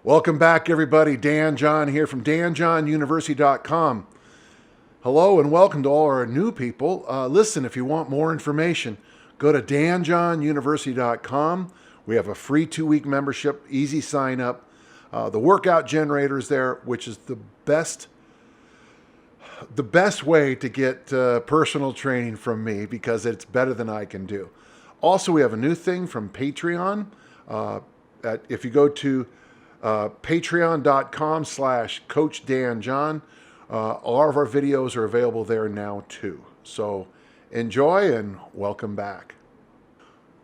Welcome back, everybody. Dan John here from danjohnuniversity.com. Hello and welcome to all our new people. Listen, if you want more information, go to danjohnuniversity.com. We have a free 2-week membership, easy sign up. The workout generator is there, which is the best way to get personal training from me because it's better than I can do. Also, we have a new thing from Patreon. If you go to patreon.com/Coach Dan John, all of our videos are available there now too. So enjoy and welcome back.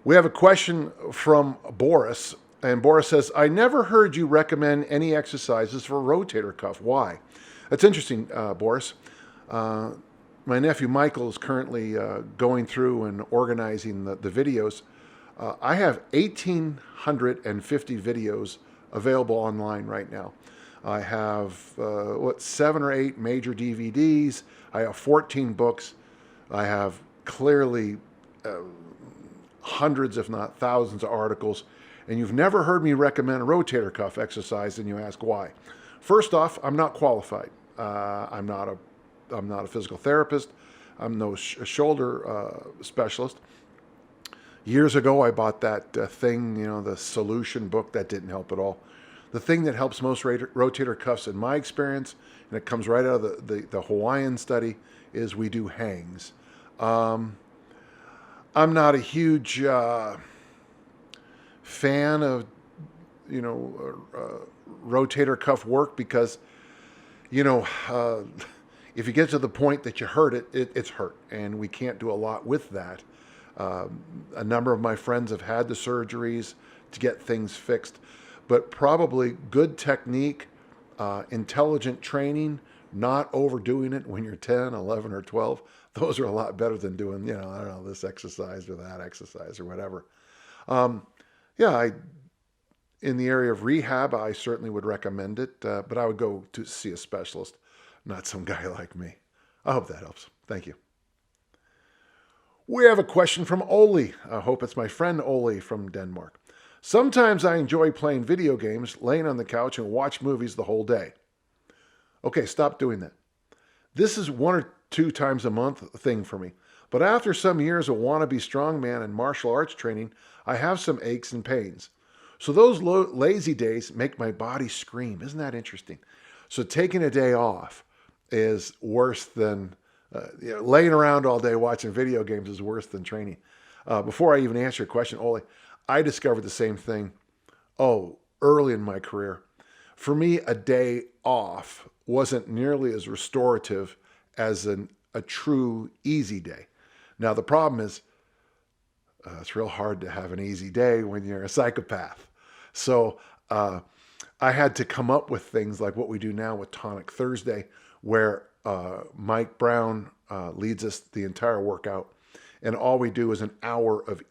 We have a question from Boris, and Boris says, I never heard you recommend any exercises for rotator cuff. Why? That's interesting, Boris. My nephew Michael is currently going through and organizing the videos. I have 1,850 videos available online right now. I have 7 or 8 major DVDs. I have 14 books. I have clearly hundreds, if not thousands, of articles. And you've never heard me recommend a rotator cuff exercise, and you ask why. First off, I'm not qualified. I'm not a physical therapist. I'm no shoulder specialist. Years ago, I bought that thing, the solution book. That didn't help at all. The thing that helps most rotator cuffs, in my experience, and it comes right out of the Hawaiian study, is we do hangs. I'm not a huge fan of, rotator cuff work because, if you get to the point that you hurt it, it's hurt, and we can't do a lot with that. A number of my friends have had the surgeries to get things fixed, but probably good technique, intelligent training, not overdoing it when you're 10, 11, or 12. Those are a lot better than doing, this exercise or that exercise or whatever. In the area of rehab, I certainly would recommend it, but I would go to see a specialist, not some guy like me. I hope that helps. Thank you. We have a question from Oli. I hope it's my friend Oli from Denmark. Sometimes I enjoy playing video games, laying on the couch, and watch movies the whole day. Okay, stop doing that. This is 1 or 2 times a month thing for me. But after some years of wannabe strongman and martial arts training, I have some aches and pains. So those lazy days make my body scream. Isn't that interesting? So taking a day off is worse than laying around all day watching video games is worse than training. Before I even answer your question, Oli, I discovered the same thing, early in my career. For me, a day off wasn't nearly as restorative as a true easy day. Now, the problem is it's real hard to have an easy day when you're a psychopath. So I had to come up with things like what we do now with Tonic Thursday, where Mike Brown leads us the entire workout, and all we do is an hour of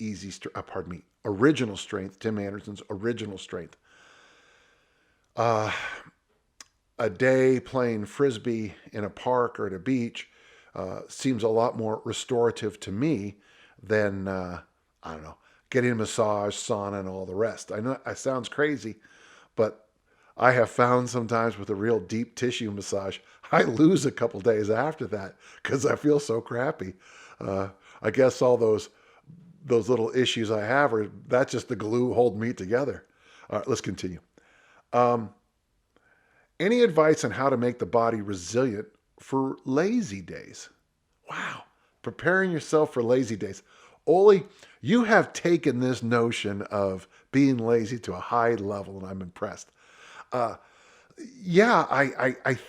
original strength, Tim Anderson's original strength. A day playing Frisbee in a park or at a beach seems a lot more restorative to me than, getting a massage, sauna, and all the rest. I know it sounds crazy, but I have found sometimes with a real deep tissue massage, I lose a couple days after that because I feel so crappy. I guess all those little issues I have that's just the glue holding me together. All right, let's continue. Any advice on how to make the body resilient for lazy days? Wow, preparing yourself for lazy days. Oli, you have taken this notion of being lazy to a high level, and I'm impressed. I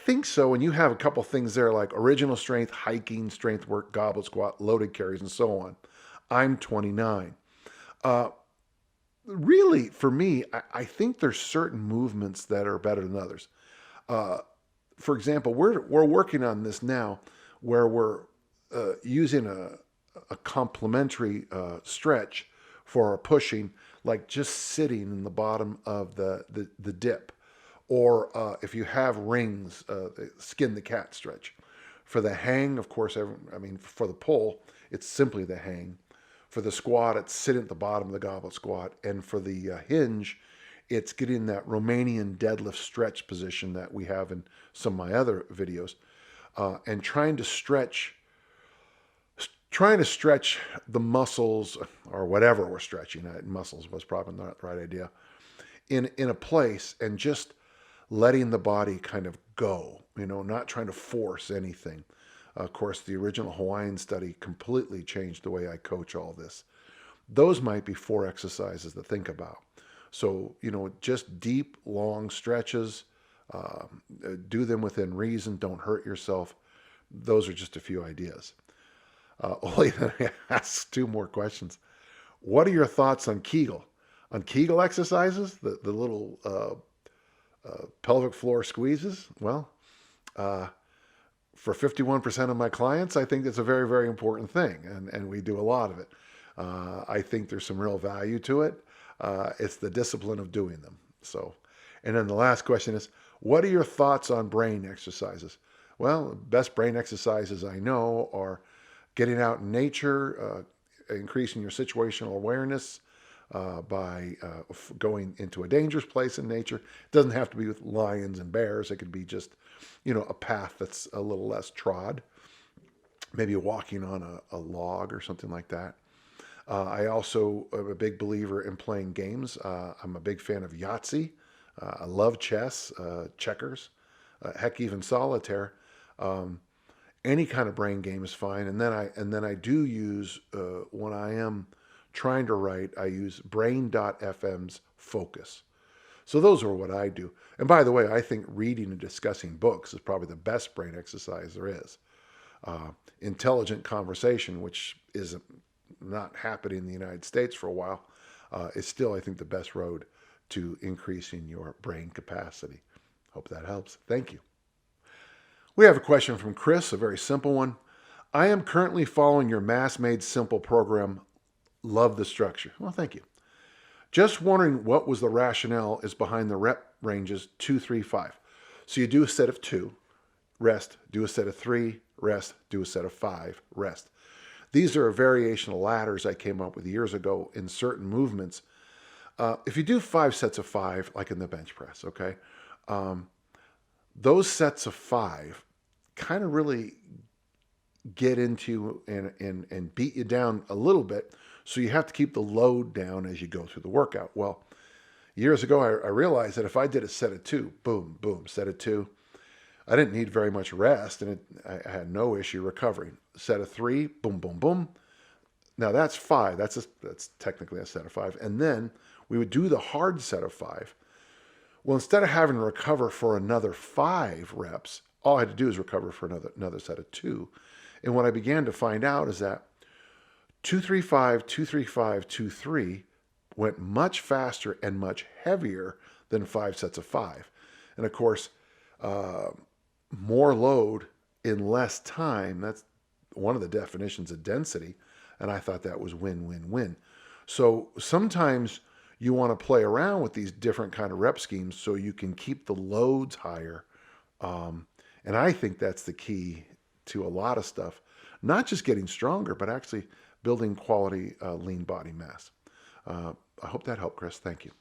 think so. And you have a couple things there like original strength, hiking, strength work, goblet squat, loaded carries, and so on. I'm 29. Really, for me, I think there's certain movements that are better than others. For example, we're working on this now where we're using a complementary stretch for our pushing, like just sitting in the bottom of the dip. Or if you have rings, skin the cat stretch. For the hang, of course, for the pull, it's simply the hang. For the squat, it's sitting at the bottom of the goblet squat. And for the hinge, It's getting that Romanian deadlift stretch position that we have in some of my other videos, and trying to stretch the muscles or whatever we're stretching. Muscles was probably not the right idea. In a place and just letting the body kind of go, not trying to force anything. Of course, the original Hawaiian study completely changed the way I coach all this. Those might be 4 exercises to think about. So, just deep, long stretches, do them within reason, don't hurt yourself. Those are just a few ideas. Oli then asks 2 more questions. What are your thoughts on Kegel? On Kegel exercises, the little pelvic floor squeezes? Well, for 51% of my clients, I think it's a very, very important thing, and we do a lot of it. I think there's some real value to it. It's the discipline of doing them. So, and then the last question is, what are your thoughts on brain exercises? Well, best brain exercises I know are getting out in nature, increasing your situational awareness by going into a dangerous place in nature. It doesn't have to be with lions and bears. It could be just, a path that's a little less trod. Maybe walking on a log or something like that. I also am a big believer in playing games. I'm a big fan of Yahtzee. I love chess, checkers, heck, even solitaire. Any kind of brain game is fine. And then I do use, when I am trying to write, I use brain.fm's focus. So those are what I do. And by the way, I think reading and discussing books is probably the best brain exercise there is. Intelligent conversation, which is not happening in the United States for a while, is still, I think, the best road to increasing your brain capacity. Hope that helps. Thank you. We have a question from Chris, a very simple one. I am currently following your Mass Made Simple program. Love the structure. Well, thank you. Just wondering what was the rationale is behind the rep ranges 2, 3, 5. So you do a set of 2, rest, do a set of 3, rest, do a set of 5, rest. These are variational ladders I came up with years ago in certain movements. If you do 5 sets of 5, like in the bench press, okay, those sets of 5 kind of really get into and beat you down a little bit. So you have to keep the load down as you go through the workout. Well, years ago, I realized that if I did a set of 2, boom, boom, set of 2, I didn't need very much rest, and I had no issue recovering. Set of 3, boom, boom, boom. Now that's 5. That's technically a set of 5. And then we would do the hard set of 5. Well, instead of having to recover for another 5 reps, all I had to do is recover for another set of 2. And what I began to find out is that 2-3-5, 2-3-5, 2-3 went much faster and much heavier than 5 sets of 5. And of course, more load in less time, that's one of the definitions of density. And I thought that was win, win, win. So sometimes you want to play around with these different kind of rep schemes so you can keep the loads higher. And I think that's the key to a lot of stuff. Not just getting stronger, but actually building quality lean body mass. I hope that helped, Chris. Thank you.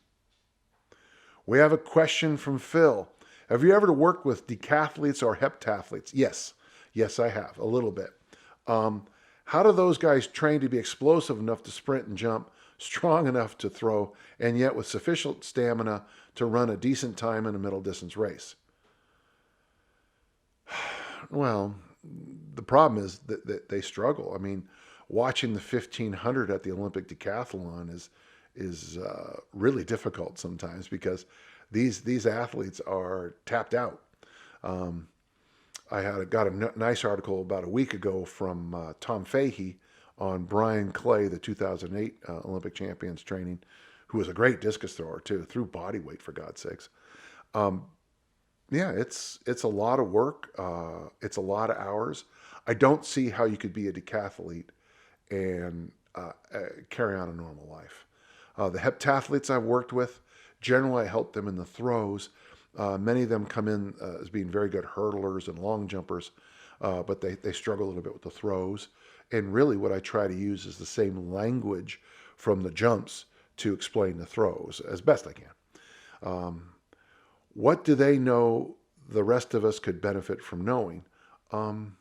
We have a question from Phil. Have you ever worked with decathletes or heptathletes? Yes. Yes, I have, a little bit. How do those guys train to be explosive enough to sprint and jump, strong enough to throw, and yet with sufficient stamina to run a decent time in a middle distance race? Well, the problem is that they struggle. I mean, watching the 1500 at the Olympic decathlon is really difficult sometimes because these athletes are tapped out. I got a nice article about a week ago from Tom Fahey on Brian Clay, the 2008 Olympic champions training, who was a great discus thrower too, threw body weight for God's sakes. Yeah, it's a lot of work. It's a lot of hours. I don't see how you could be a decathlete and carry on a normal life. The heptathletes I've worked with, generally I help them in the throws. Many of them come in as being very good hurdlers and long jumpers, but they struggle a little bit with the throws. And really what I try to use is the same language from the jumps to explain the throws as best I can. What do they know the rest of us could benefit from knowing? Um,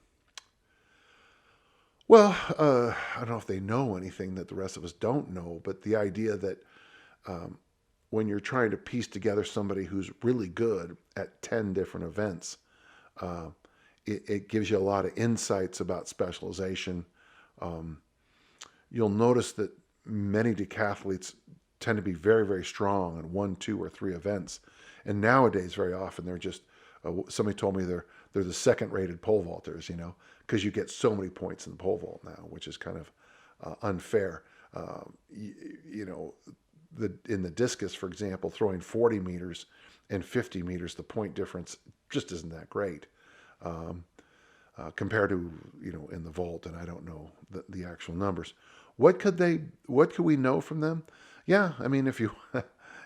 I don't know if they know anything that the rest of us don't know, but the idea that when you're trying to piece together somebody who's really good at 10 different events, uh, it gives you a lot of insights about specialization. Um, you'll notice that many decathletes tend to be very, very strong in one, two, or three events. And nowadays, very often, they're just, somebody told me they're the second rated pole vaulters, because you get so many points in the pole vault now, which is kind of unfair. You know, in the discus, for example, throwing 40 meters and 50 meters, the point difference just isn't that great. Compared to in the vault, and I don't know the actual numbers. What could we know from them? Yeah, I mean, if you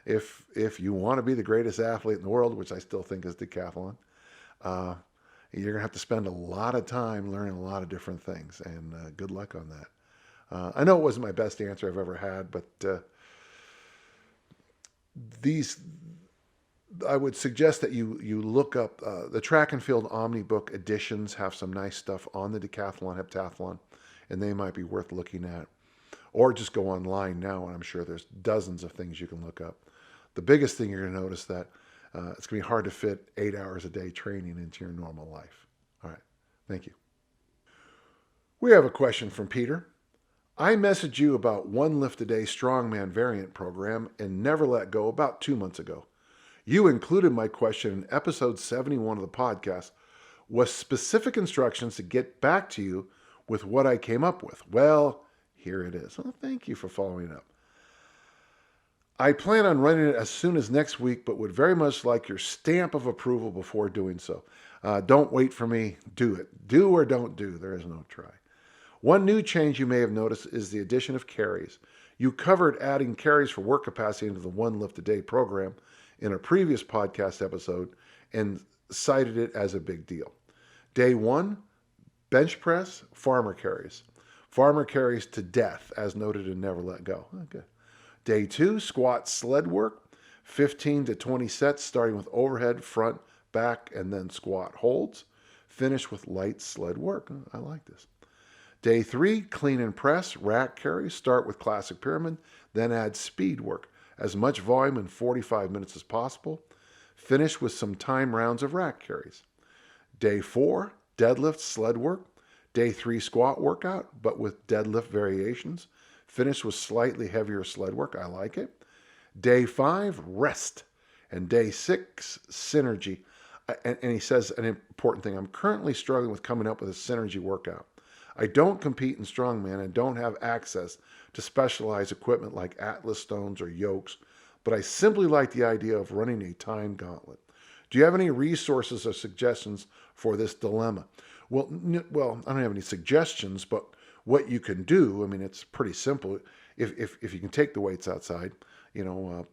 if you want to be the greatest athlete in the world, which I still think is decathlon, uh, you're gonna have to spend a lot of time learning a lot of different things, and good luck on that. I know it wasn't my best answer I've ever had, but these I would suggest that you look up the Track and Field Omnibook editions have some nice stuff on the decathlon, heptathlon, and they might be worth looking at. Or just go online now, and I'm sure there's dozens of things you can look up. The biggest thing you're going to notice that it's going to be hard to fit 8 hours a day training into your normal life. All right, thank you. We have a question from Peter. I messaged you about one lift a day strongman variant program and never let go about 2 months ago. You included my question in episode 71 of the podcast with specific instructions to get back to you with what I came up with. Well, here it is. Well, thank you for following up. I plan on running it as soon as next week, but would very much like your stamp of approval before doing so. Don't wait for me. Do it. Do or don't do. There is no try. One new change you may have noticed is the addition of carries. You covered adding carries for work capacity into the one lift a day program in a previous podcast episode and cited it as a big deal. Day 1, bench press, farmer carries. Farmer carries to death, as noted in Never Let Go. Okay. Day 2, squat sled work, 15 to 20 sets, starting with overhead, front, back, and then squat holds. Finish with light sled work. I like this. Day 3, clean and press, rack carries. Start with classic pyramid, then add speed work. As much volume in 45 minutes as possible. Finish with some time rounds of rack carries. Day 4, deadlift, sled work. Day 3, squat workout, but with deadlift variations. Finish with slightly heavier sled work. I like it. Day 5, rest. And day 6, synergy. And he says an important thing. I'm currently struggling with coming up with a synergy workout. I don't compete in strongman and don't have access to specialized equipment like Atlas stones or yokes, but I simply like the idea of running a time gauntlet. Do you have any resources or suggestions for this dilemma? Well, I don't have any suggestions, but what you can do, I mean, it's pretty simple. If you can take the weights outside,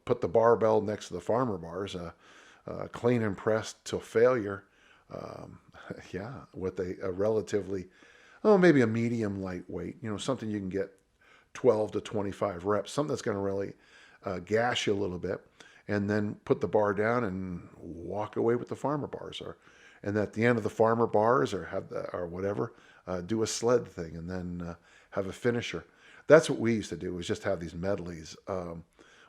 put the barbell next to the farmer bars, clean and press till failure. With a relatively, maybe a medium lightweight, something you can get 12 to 25 reps, something that's going to really gash you a little bit, and then put the bar down and walk away with the farmer bars, and at the end of the farmer bars or whatever, do a sled thing, and then have a finisher. That's what we used to do, was just have these medleys.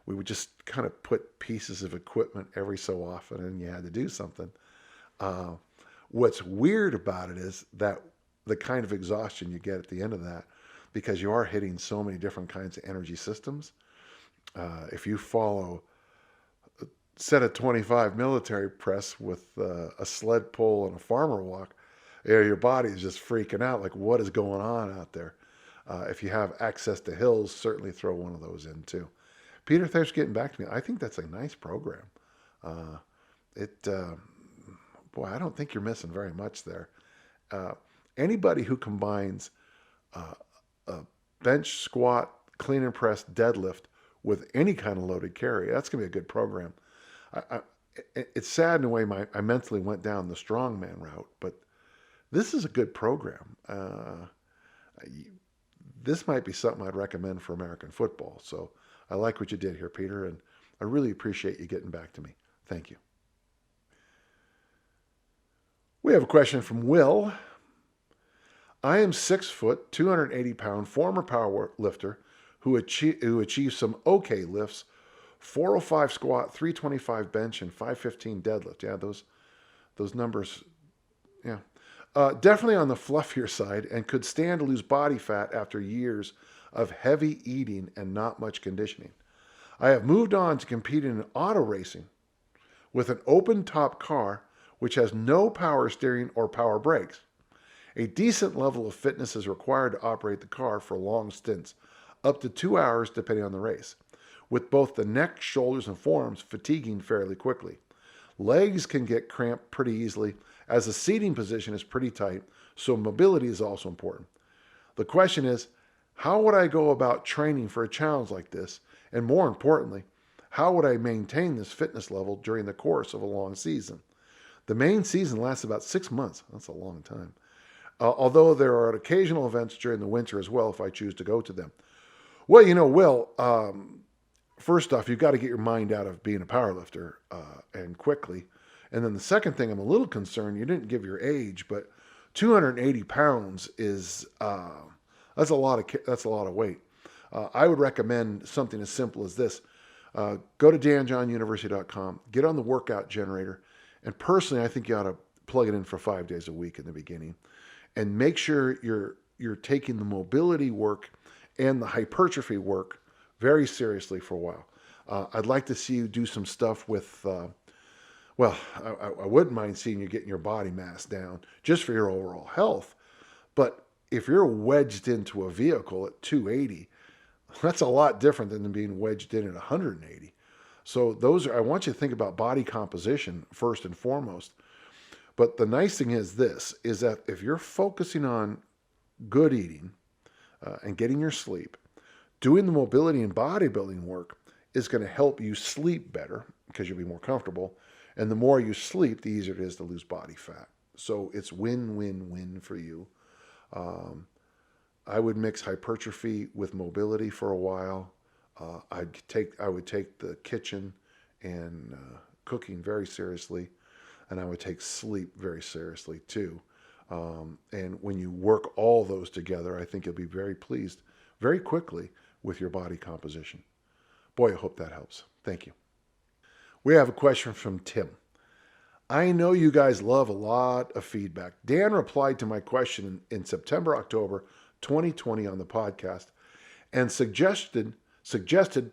We would just kind of put pieces of equipment every so often, and you had to do something. What's weird about it is that the kind of exhaustion you get at the end of that, because you are hitting so many different kinds of energy systems. If you follow a set of 25 military press with a sled pull and a farmer walk, your body is just freaking out, like what is going on out there? If you have access to hills, certainly throw one of those in too. Peter, thanks for getting back to me. I think that's a nice program. I don't think you're missing very much there. Anybody who combines a bench, squat, clean and press, deadlift with any kind of loaded carry, that's going to be a good program. It's sad in a way I mentally went down the strongman route, but this is a good program. This might be something I'd recommend for American football. So I like what you did here, Peter, and I really appreciate you getting back to me. Thank you. We have a question from Will. I am 6 foot, 280 pound former power lifter who achieved some okay lifts, 405 squat, 325 bench, and 515 deadlift. Yeah, those numbers, yeah. Definitely on the fluffier side and could stand to lose body fat after years of heavy eating and not much conditioning. I have moved on to competing in auto racing with an open top car which has no power steering or power brakes. A decent level of fitness is required to operate the car for long stints, up to 2 hours depending on the race, with both the neck, shoulders, and forearms fatiguing fairly quickly. Legs can get cramped pretty easily as the seating position is pretty tight, so mobility is also important. The question is, how would I go about training for a challenge like this? And more importantly, how would I maintain this fitness level during the course of a long season? The main season lasts about 6 months. That's a long time. Although there are occasional events during the winter as well if I choose to go to them. Well, Will, first off, you've got to get your mind out of being a powerlifter and quickly. And then the second thing, I'm a little concerned, you didn't give your age, but 280 pounds is, that's a lot of weight. I would recommend something as simple as this. Go to danjohnuniversity.com, get on the workout generator, and personally, I think you ought to plug it in for 5 days a week in the beginning. And make sure you're taking the mobility work and the hypertrophy work very seriously for a while. I'd like to see you do some stuff with, I wouldn't mind seeing you getting your body mass down just for your overall health. But if you're wedged into a vehicle at 280, that's a lot different than being wedged in at 180. So I want you to think about body composition first and foremost. But the nice thing is that if you're focusing on good eating and getting your sleep, doing the mobility and bodybuilding work is going to help you sleep better because you'll be more comfortable. And the more you sleep, the easier it is to lose body fat. So it's win-win-win for you. I would mix hypertrophy with mobility for a while. I would take the kitchen and cooking very seriously. And I would take sleep very seriously too. And when you work all those together, I think you'll be very pleased very quickly with your body composition. Boy, I hope that helps. Thank you. We have a question from Tim. I know you guys love a lot of feedback. Dan replied to my question in September, October 2020 on the podcast and suggested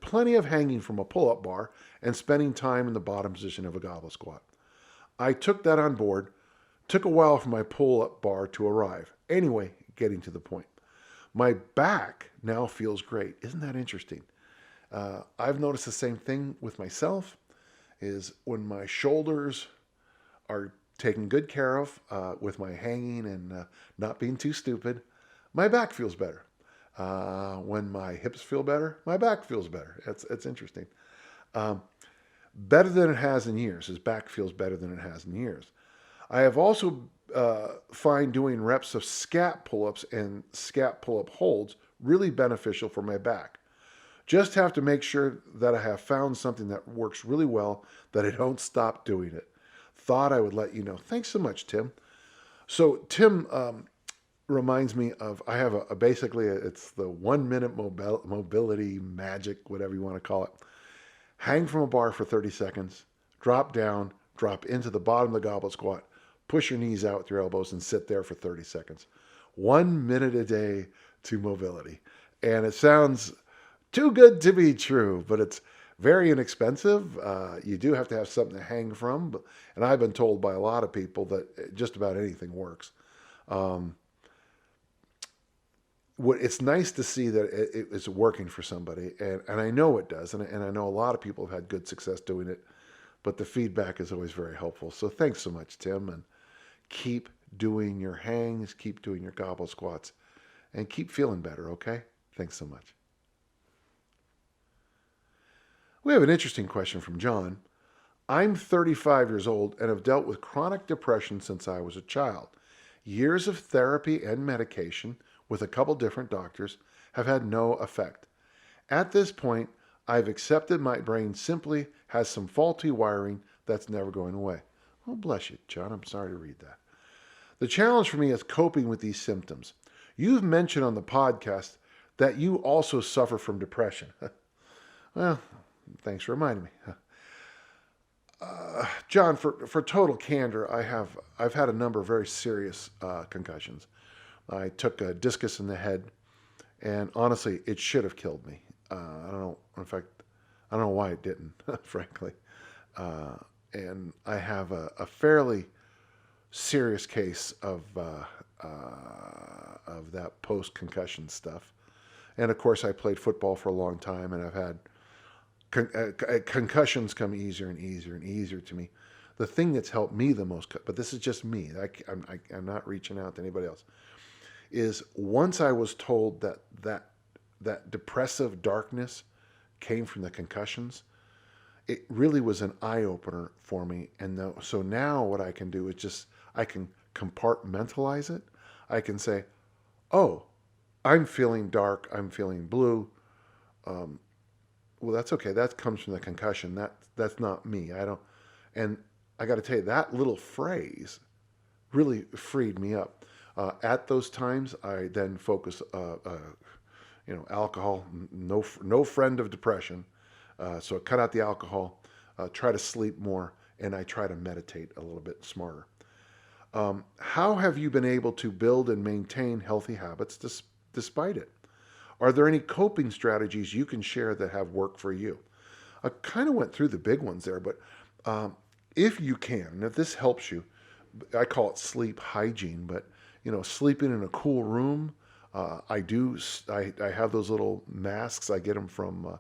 plenty of hanging from a pull-up bar and spending time in the bottom position of a goblet squat. I took that on board. Took a while for my pull-up bar to arrive. Anyway, getting to the point. My back now feels great. Isn't that interesting? I've noticed the same thing with myself, is when my shoulders are taken good care of with my hanging and not being too stupid, my back feels better. When my hips feel better, my back feels better. It's interesting. Better than it has in years. His back feels better than it has in years. I have also find doing reps of scap pull-ups and scap pull-up holds really beneficial for my back. Just have to make sure that I have found something that works really well, that I don't stop doing it. Thought I would let you know. Thanks so much, Tim. So Tim reminds me of, I have it's the 1 minute mobility magic, whatever you want to call it. Hang from a bar for 30 seconds, drop down, drop into the bottom of the goblet squat, push your knees out with your elbows and sit there for 30 seconds. 1 minute a day to mobility. And it sounds too good to be true, but it's very inexpensive. You do have to have something to hang from. And I've been told by a lot of people that just about anything works. It's nice to see that it's working for somebody, and I know it does, and I know a lot of people have had good success doing it, but the feedback is always very helpful. So thanks so much, Tim, and keep doing your hangs, keep doing your goblet squats, and keep feeling better, okay? Thanks so much. We have an interesting question from John. I'm 35 years old and have dealt with chronic depression since I was a child. Years of therapy and medication with a couple different doctors have had no effect. At this point, I've accepted my brain simply has some faulty wiring that's never going away. Oh, bless you, John. I'm sorry to read that. The challenge for me is coping with these symptoms. You've mentioned on the podcast that you also suffer from depression. Well, thanks for reminding me. John, for total candor, I've had a number of very serious concussions. I took a discus in the head, and honestly, it should have killed me. I don't know. In fact, I don't know why it didn't, frankly. And I have a fairly serious case of that post-concussion stuff. And of course, I played football for a long time, and I've had concussions come easier and easier and easier to me. The thing that's helped me the most, but this is just me, I'm not reaching out to anybody else, is once I was told that depressive darkness came from the concussions, it really was an eye-opener for me. And so now what I can do is I can compartmentalize it. I can say, oh, I'm feeling dark, I'm feeling blue. Well, that's okay. That comes from the concussion. That's not me. And I got to tell you, that little phrase really freed me up. At those times, I then focus, alcohol, no friend of depression. So I cut out the alcohol, try to sleep more, and I try to meditate a little bit smarter. How have you been able to build and maintain healthy habits despite it? Are there any coping strategies you can share that have worked for you? I kind of went through the big ones there, but if you can, and if this helps you, I call it sleep hygiene, but sleeping in a cool room. I have those little masks. I get them from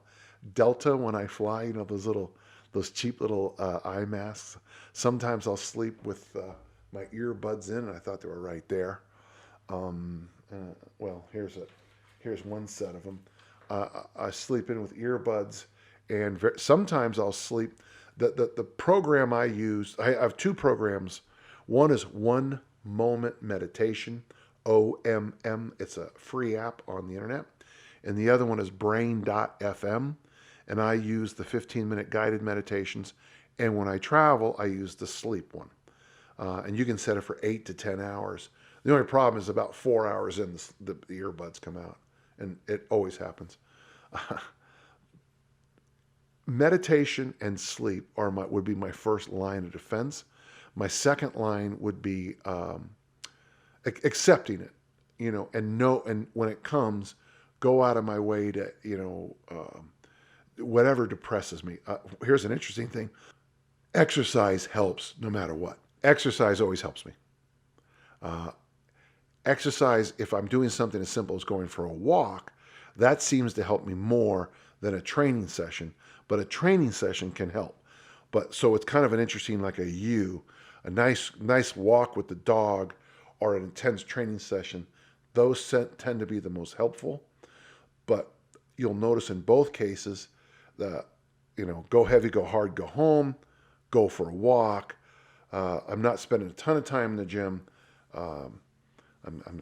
Delta when I fly. Those cheap little eye masks. Sometimes I'll sleep with my earbuds in, and I thought they were right there. Well, here's one set of them. I sleep in with earbuds, and sometimes I'll sleep. The program I use, I have two programs. One is One Moment Meditation, OMM. It's a free app on the internet. And the other one is Brain.fm. And I use the 15-minute guided meditations. And when I travel, I use the sleep one. And you can set it for 8 to 10 hours. The only problem is about 4 hours in, the earbuds come out. And it always happens. Meditation and sleep would be my first line of defense. My second line would be accepting it, and when it comes, go out of my way to, whatever depresses me. Here's an interesting thing. Exercise helps no matter what. Exercise always helps me. Exercise, if I'm doing something as simple as going for a walk, that seems to help me more than a training session, but a training session can help. But so it's kind of an interesting, like a nice walk with the dog or an intense training session. Those tend to be the most helpful. But you'll notice in both cases that, go heavy, go hard, go home, go for a walk. I'm not spending a ton of time in the gym. I'm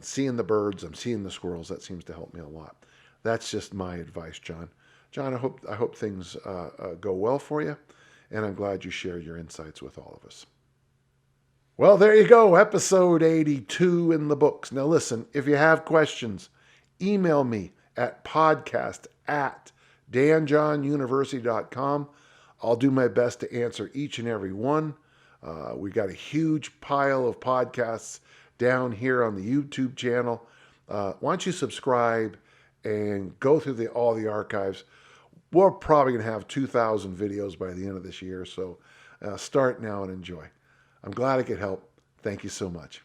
seeing the birds. I'm seeing the squirrels. That seems to help me a lot. That's just my advice, John. John, I hope things go well for you, and I'm glad you shared your insights with all of us. Well, there you go, episode 82 in the books. Now listen, if you have questions, email me at podcast@danjohnuniversity.com. I'll do my best to answer each and every one. We got a huge pile of podcasts down here on the YouTube channel. Why don't you subscribe and go through all the archives. We're probably going to have 2,000 videos by the end of this year, so start now and enjoy. I'm glad I could help. Thank you so much.